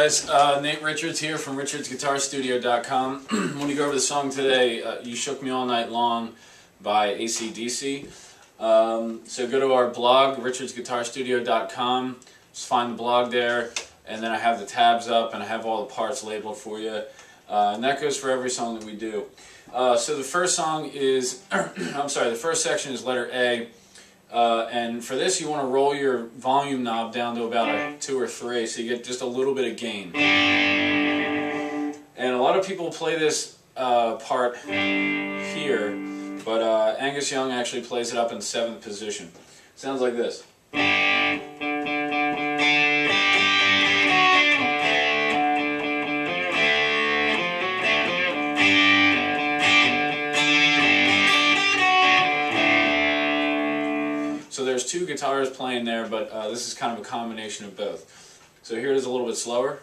guys, Nate Richards here from richardsguitarstudio.com. When you go over the song today, You Shook Me All Night Long by AC/DC. So go to our blog, richardsguitarstudio.com, just find the blog there, and then I have the tabs up and I have all the parts labeled for you. And that goes for every song that we do. So the first song is, the first section is letter A. And for this you want to roll your volume knob down to about a 2 or 3 so you get just a little bit of gain. And a lot of people play this part here, but Angus Young actually plays it up in 7th position. Sounds like this. So there's 2 guitars playing there, but this is kind of a combination of both. So here it is a little bit slower.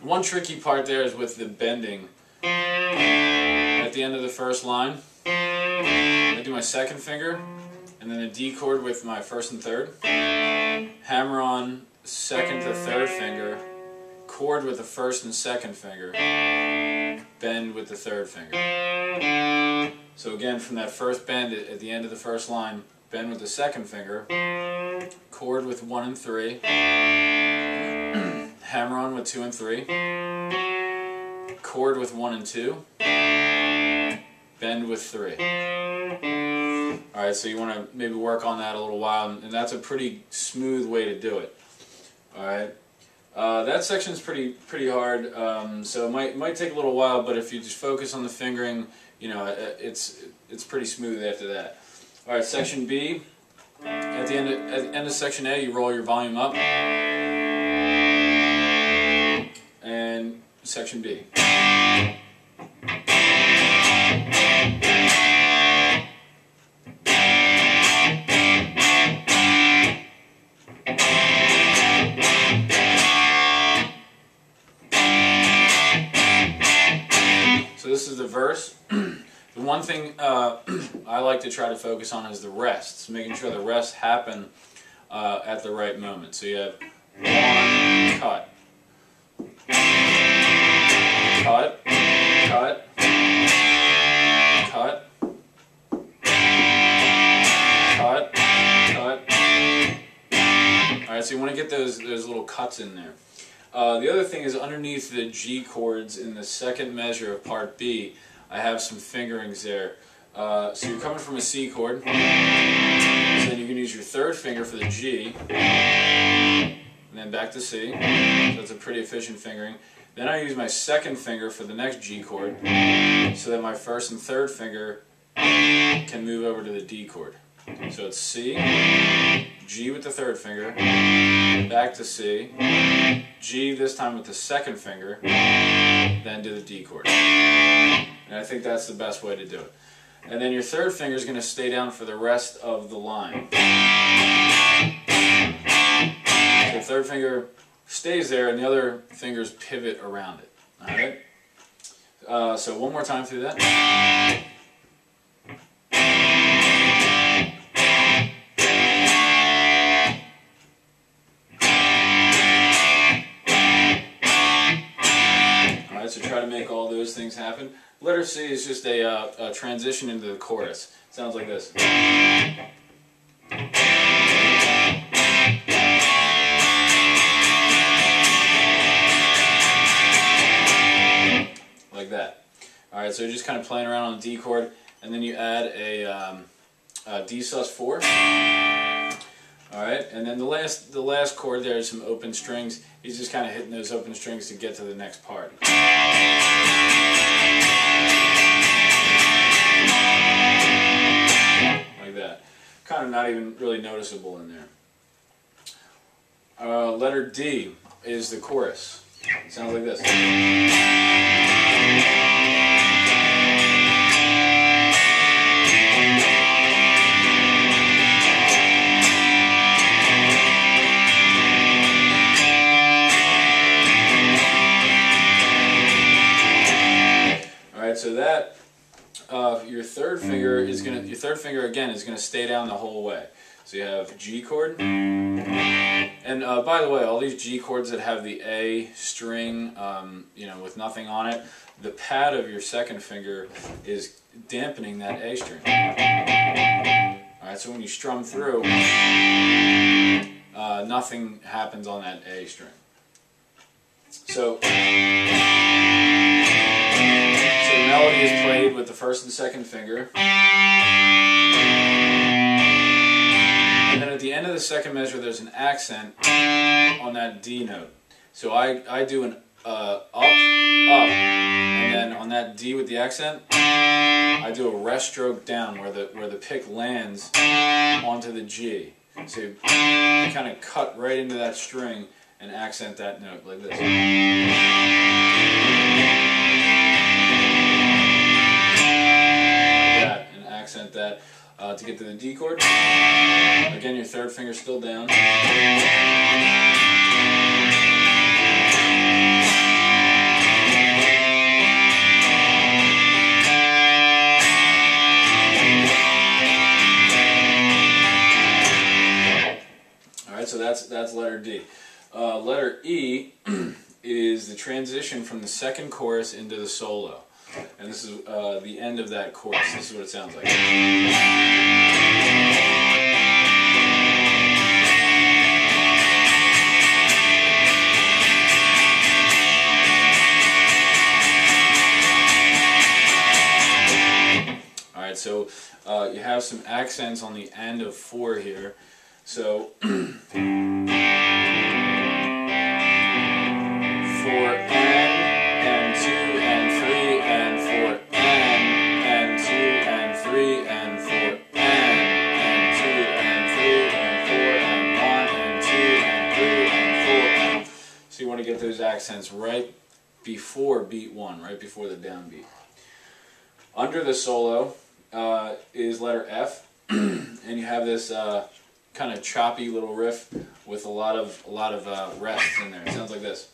One tricky part there is with the bending. At the end of the first line, I do my 2nd finger, and then a D chord with my 1st and 3rd, hammer on 2nd to 3rd finger, chord with the 1st and 2nd finger, bend with the 3rd finger. So again, from that first bend at the end of the first line, bend with the 2nd finger, chord with 1 and 3, hammer on with 2 and 3, chord with 1 and 2, bend with 3. Alright, so you want to maybe work on that a little while, and that's a pretty smooth way to do it. Alright, that section's pretty hard, so it might take a little while, but if you just focus on the fingering, you know, it's pretty smooth after that. Alright, section B, at the end of section A, you roll your volume up, and section B. So this is the verse. The one thing I like to try to focus on is the rests, making sure the rests happen at the right moment. So you have 1, cut, cut, cut, cut, cut, cut. Alright, so you want to get those little cuts in there. The other thing is underneath the G chords in the 2nd measure of part B, I have some fingerings there. So you're coming from a C chord, so then you can use your 3rd finger for the G, and then back to C, so that's a pretty efficient fingering. Then I use my 2nd finger for the next G chord, so that my 1st and 3rd finger can move over to the D chord. So it's C, G with the 3rd finger, back to C, G this time with the 2nd finger, then do the D chord. And I think that's the best way to do it. And then your 3rd finger is going to stay down for the rest of the line. So the 3rd finger stays there and the other fingers pivot around it. Alright? So one more time through that. So try to make all those things happen. Letter C is just a transition into the chorus. It sounds like this. Like that. Alright, so you're just kind of playing around on the D chord, and then you add a D sus4. Alright, and then the last chord there is some open strings. He's just kind of hitting those open strings to get to the next part. Like that. Kind of not even really noticeable in there. Letter D is the chorus. It sounds like this. so that your third finger again is gonna stay down the whole way. So you have G chord, and by the way, all these G chords that have the A string, you know, with nothing on it, the pad of your second finger is dampening that A string. All right, so when you strum through, nothing happens on that A string. So the melody is played with the first and second finger. And then at the end of the second measure, there's an accent on that D note. So I do an up, and then on that D with the accent, I do a rest stroke down where the pick lands onto the G. So you kind of cut right into that string and accent that note like this. Like that, and accent that to get to the D chord. Again, your third finger's still down. So that's letter D. Letter E is the transition from the second chorus into the solo. And this is the end of that chorus. This is what it sounds like. Alright, so you have some accents on the end of 4 here. So, for N and 2 and 3 and for N and 2 and 3 and for N and 2 and 3 and 4 and 1 and 2 and 3 and 4 and... So you want to get those accents right before beat 1, right before the downbeat. Under the solo is letter F, and you have this kind of choppy little riff with a lot of rests in there. It sounds like this.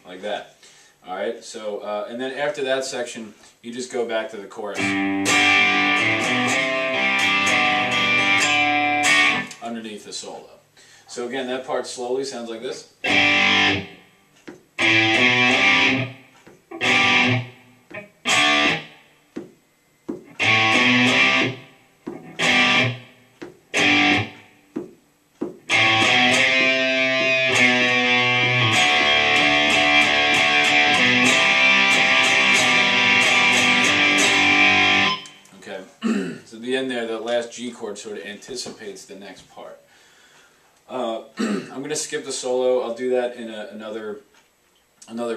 Like that. All right. So and then after that section, you just go back to the chorus. Underneath the solo. So again, that part slowly sounds like this. Okay, so the end there, the last G chord sort of anticipates the next part. I'm going to skip the solo. I'll do that in another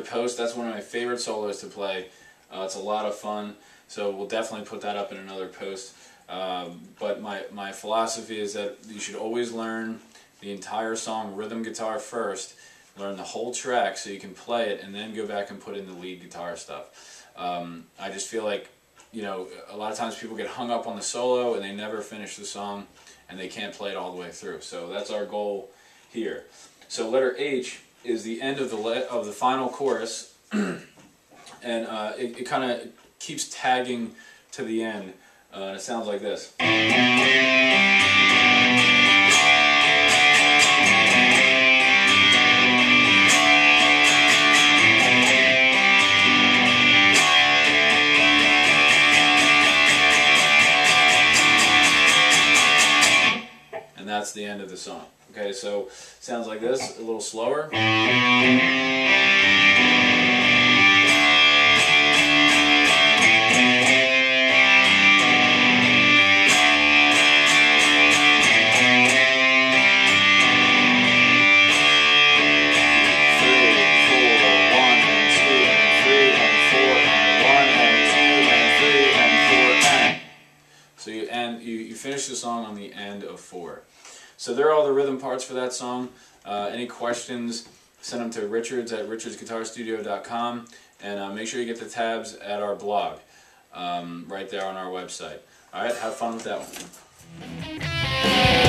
post. That's one of my favorite solos to play. It's a lot of fun, so we'll definitely put that up in another post. But my philosophy is that you should always learn the entire song rhythm guitar first, learn the whole track so you can play it, and then go back and put in the lead guitar stuff. I just feel like, you know, a lot of times people get hung up on the solo and they never finish the song and they can't play it all the way through. So that's our goal here. So letter H is the end of the final chorus, and it kind of keeps tagging to the end. And it sounds like this. And that's the end of the song. Okay, so it sounds like this, a little slower. So you finish the song on the end of 4. So there are all the rhythm parts for that song. Any questions, send them to richards@richardsguitarstudio.com, And make sure you get the tabs at our blog, right there on our website. Alright, have fun with that one.